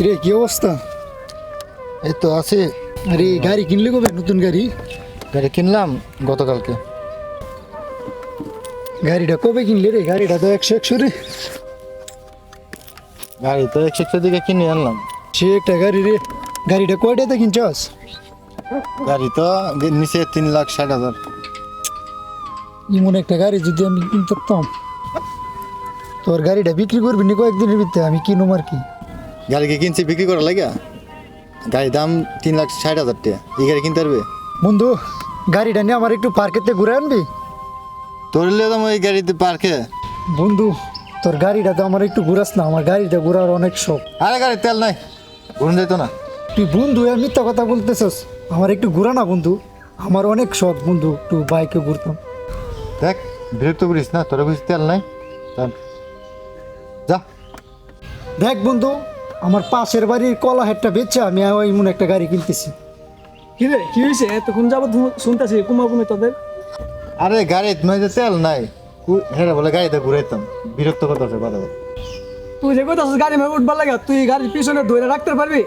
রে কি অবস্থা? এই তো আছে। আরে গাড়ি কিনলে কবে? নতুন গাড়ি? গাড়ি কিনলাম গতকালকে। গাড়িটা কবে কিনলে রে? গাড়িটা তো 100 রে। গাড়ি তো 100 দিকে কিনে আনলাম। সে একটা গাড়ি রে। গাড়িটা কয়টাতে কিনছস? গাড়ি তো নিচে 3,60,000। এমন একটা গাড়ি যদি আমি কিনতে পারতাম। তোর গাড়িটা বিক্রি করবি নি কয়েকদিনের ভিতরে? আমি কিনুম আর কি। গাড়িকে কিনছি বিক্রি করার লাগে। গাড়ির দাম 3,60,000 টাকা। এই গাড়ি কিনতে পারবে? বন্ধু, গাড়িটা নিয়ে আমার একটু পার্কেতে ঘুরে আনবি? তোর দাম ওই গাড়িতে পার্কে। বন্ধু, তোর গাড়িটা তো আমার একটু ঘুরাস না? আমার গাড়িটা ঘোরার অনেক শখ। আরে গাড়ির তেল নাই, ঘুরুন যাইতো না। তুই বন্ধু আর মিথ্যা কথা বলতেছস। আমার একটু ঘুরা না বন্ধু, আমার অনেক শখ বন্ধু, একটু বাইকে ঘুরতাম। দেখ, বিরক্ত করিস না, তোর বুঝি তেল নাই। চল যা। দেখ বন্ধু, আমার পাশের বাড়ির কলা হেডটা বেচে আমি এমন একটা গাড়ি কিনতেছি। কি রে, কি হয়েছে? এতক্ষণ যাবত শুনতেছি কুমাকুমি তোদের। আরে গাড়ি নয় যে তেল নাই। হ্যাঁ বলে গাড়িতে ঘুরাইতাম, বিরক্ত কথা আছে কথা। তুই যে কইতাছিস গাড়ি মেয়ে উঠবার লাগে, তুই গাড়ির পিছনে ধরে রাখতে পারবি?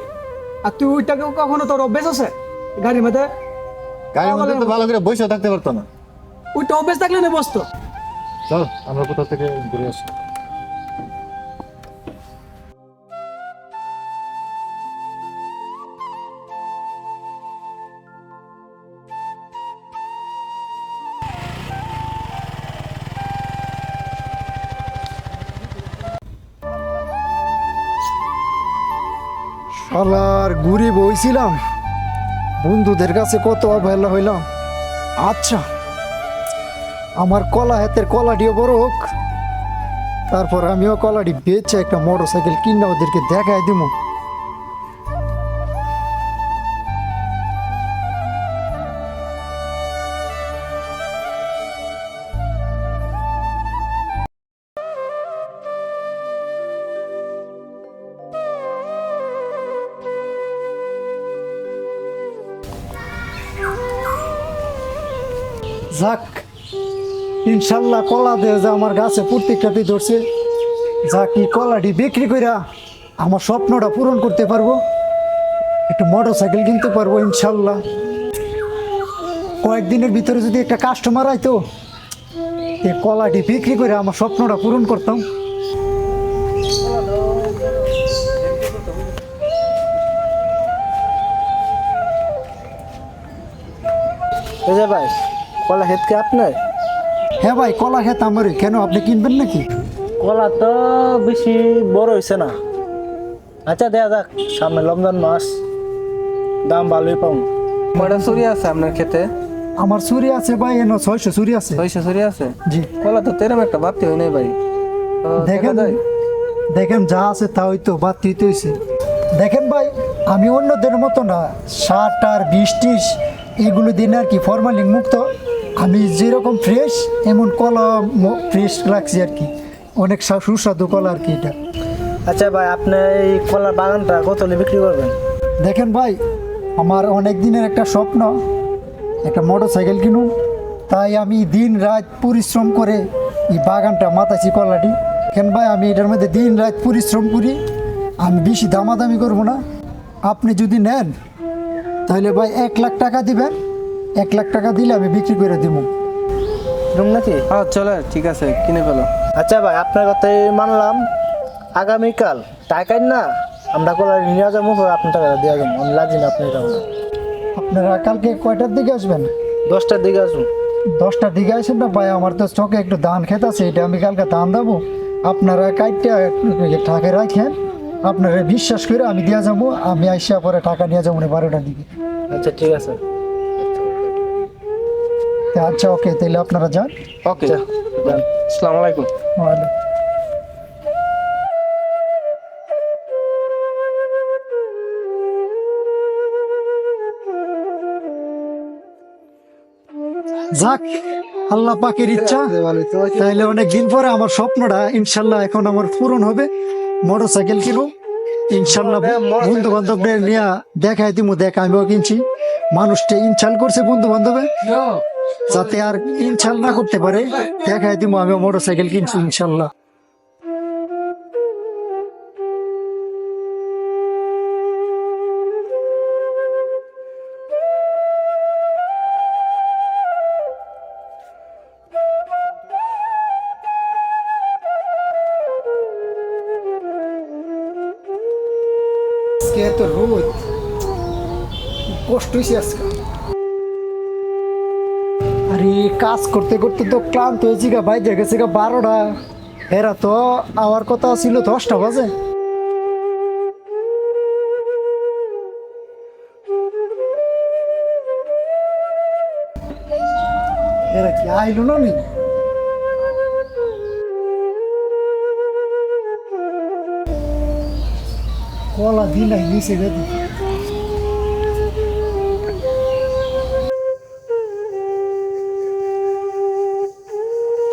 আর তুই ওইটাকে কখনো তোর অভ্যেস আছে গাড়ির মধ্যে? গাড়ির মধ্যে তো ভালো করে বসে থাকতে পারতো না। ওইটা অভ্যেস থাকলে না বসতো। চল আমরা কোথাও থেকে ঘুরে আসি। শালার ঘুরে বইছিলাম, বন্ধুদের কাছে কত অবহেলা হইলাম। আচ্ছা, আমার কলা হাতের কলাটিও বড় হোক, তারপর আমিও কলাটি বেচে একটা মোটর সাইকেল কিনা ওদেরকে দেখাই দিব। যাক, ইনশাল্লাহ কলা দিয়ে যে আমার গাছে প্রত্যেকটাতে ধরছে। যাক, এই কলাটি বিক্রি কইরা আমার স্বপ্নটা পূরণ করতে পারবো, একটু মোটর সাইকেল কিনতে পারবো ইনশাল্লাহ। কয়েকদিনের ভিতরে যদি একটা কাস্টমার আইতো, এই কলাটি বিক্রি করে আমার স্বপ্নটা পূরণ করতাম। এই যে ভাই, কলা ক্ষেত কি আপনার? হ্যাঁ ভাই, কলা খেত আমারই। কেন, আপনি কিনবেন নাকি? কলা তো বেশি বড় হয়েছে না। আচ্ছা দেয়া যাক, সামনে রমজান মাস, দাম ভালোই পাবো। কয়টা চুরি আছে আপনার ক্ষেতে? আমার চুরি আছে ভাই, এনো 600 চুরি আছে। 600 চুরি আছে? জি। কলা তো তেরম একটা বাড়তি হয় নাই ভাই। তো দেখেন, দেখা যায়। দেখেন যা আছে তা হয়তো বাদ দিতে হয়েছে। দেখেন ভাই, আমি অন্যদের মতো না, সার টার বৃষ্টিস এগুলো দিন আর কি ফরমালিন মুক্ত। আমি যেরকম ফ্রেশ এমন কলা ফ্রেশ রাখছি আর কি, অনেক সুস্বাদু কলা আর কি এটা। আচ্ছা ভাই, আপনি এই কলার বাগানটা কত হলে বিক্রি করবেন? দেখেন ভাই, আমার অনেক দিনের একটা স্বপ্ন, একটা মোটর সাইকেল কিনুন। তাই আমি দিন রাত পরিশ্রম করে এই বাগানটা মাতাছি কলাটি। কেন ভাই, আমি এটার মধ্যে দিন রাত পরিশ্রম করি, আমি বেশি দামাদামি করব না। আপনি যদি নেন তাহলে ভাই 1,00,000 টাকা দিবেন। 1,00,000 টাকা দিলে আমি বিক্রি করে দিব। রুম নাকি? হ্যাঁ চলে, ঠিক আছে, কিনে ফেলো। আচ্ছা ভাই, আপনার কথাই মানলাম। আগামীকাল টাকাই না, আমরা কলা নিয়ে যাবো, আপনার টাকা দেওয়া যাবো। আমি লাজি না আপনি টাকা। আপনারা কালকে কয়টার দিকে আসবেন? 10টার দিকে আসুন। 10টার দিকে আসেন না ভাই, আমার তো চকে একটু ধান খেত আছে, এটা আমি কালকে ধান দেবো। আপনারা কাইটটা টাকা রাখেন, আপনারা বিশ্বাস করে আমি দিয়ে যাবো। আমি আইসা পরে টাকা নিয়ে যাবো 12টার দিকে। আচ্ছা ঠিক আছে। আচ্ছা ওকে, তাহলে আপনারা যান। ওকে, আচ্ছা, যান। আসসালামু আলাইকুম। ওয়ালাইকুম। যাক, আল্লাহ পাকের ইচ্ছা, তাইলে অনেক দিন পরে আমার স্বপ্নটা ইনশাল্লাহ এখন আমার পূরণ হবে। মোটর সাইকেল কিনো ইনশাল্লাহ। বন্ধু বান্ধবদের নিয়ে দেখাই দিব, দেখ আমিও কিনছি। মানুষটা ইনশাল করছে বন্ধু বান্ধবে, যাতে আর ইনশাল না করতে পারে, দেখাই দিব আমিও মোটর সাইকেল কিনছি ইনশাল্লাহ। আজকে এত রোদ, কষ্ট হয়েছে আজকে। আরে কাজ করতে করতে তো ক্লান্ত হয়েছি গা, বাইরে গেছে গা 12টা, এরা তো আওয়ার কথা ছিল 10টা বাজে। এরা কি আইলো না নি? কলা দিলাই নিচে গেদি।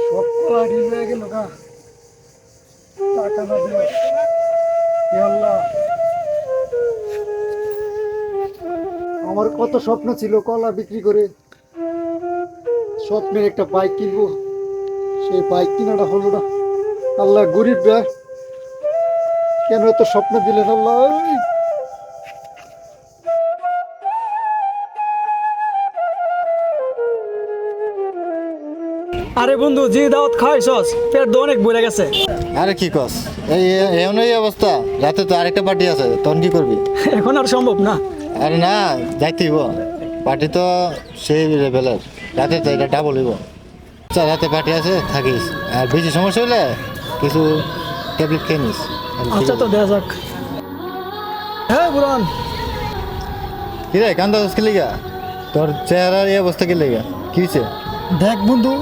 সব কলা ডিলে গেল গা, টাকা না দিলে। হে আল্লাহ, আমার কত স্বপ্ন ছিল কলা বিক্রি করে স্বপ্নের একটা বাইক কিনবো, সেই বাইক কিনাটা হলো না। আল্লাহ, গরিব রা কেন এত স্বপ্ন দিলেন আল্লাহ। আরে বন্ধু, যে দাওয়াত খাইছস পেট তো অনেক বইরা গেছে। আরে কি কস, এমন এই অবস্থা, রাতে তো আরেকটা পার্টি আছে, তখন কি করবি? এখন আর সম্ভব না। আরে না, যাইতে হইব, পার্টি তো সেই লেভেলের, রাতে তো এটা ডাবল হইব। আচ্ছা, রাতে পার্টি আছে, থাকিস, আর বেশি সমস্যা হইলে কিছু ট্যাবলেট খেয়ে নিস। আচ্ছা তো দেখা যাক। হ্যাঁ বুরান, কি রে কান্দা কি লেগা? তোর চেহারার এই অবস্থা কি লেগা? কি হয়েছে? দেখ বন্ধু,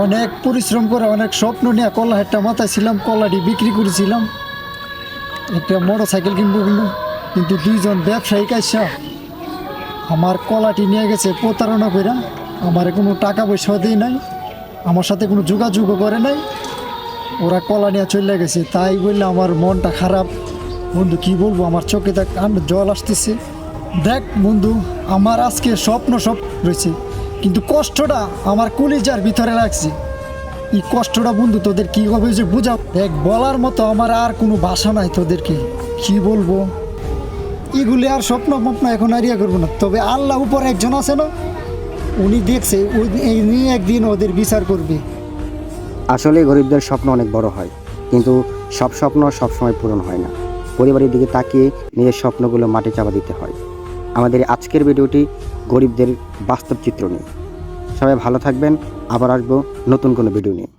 অনেক পরিশ্রম করে অনেক স্বপ্ন নিয়ে কলা একটা মাথায় ছিলাম, কলাটি বিক্রি করেছিলাম, একটা মোটর সাইকেল কিনবো কিন্তু দুইজন ব্যবসায়ী কাইসা আমার কলাটি নিয়ে গেছে প্রতারণা করে। আমার কোনো টাকা পয়সা দেয় নাই, আমার সাথে কোনো যোগাযোগও করে নাই, ওরা কলা নিয়ে চলে গেছে। তাই বললে আমার মনটা খারাপ বন্ধু, কি বলবো, আমার চোখে দেখ জল আসতেছে। দেখ বন্ধু, আমার আজকে স্বপ্ন সব রয়েছে, কিন্তু কষ্টটা আমার কলিজার ভিতরে লাগছে। এই কষ্টটা বন্ধু তোদের কীভাবে যে বুঝাও, দেখ বলার মতো আমার আর কোনো ভাষা নাই তোদেরকে, কি বলবো। এগুলি আর স্বপ্ন এখন আর ইয়ে করবো না, তবে আল্লাহ উপর একজন আছে না, উনি দেখছে, উনি একদিন ওদের বিচার করবে। আসলে গরিবদের স্বপ্ন অনেক বড় হয়, কিন্তু সব স্বপ্ন সবসময় পূরণ হয় না। পরিবারের দিকে তাকিয়ে নিজের স্বপ্নগুলো মাটি চাপা দিতে হয়। আমাদের আজকের ভিডিওটি গরিবদের বাস্তব চিত্র নিয়ে। সবাই ভালো থাকবেন, আবার আসবো নতুন কোনো ভিডিও নিয়ে।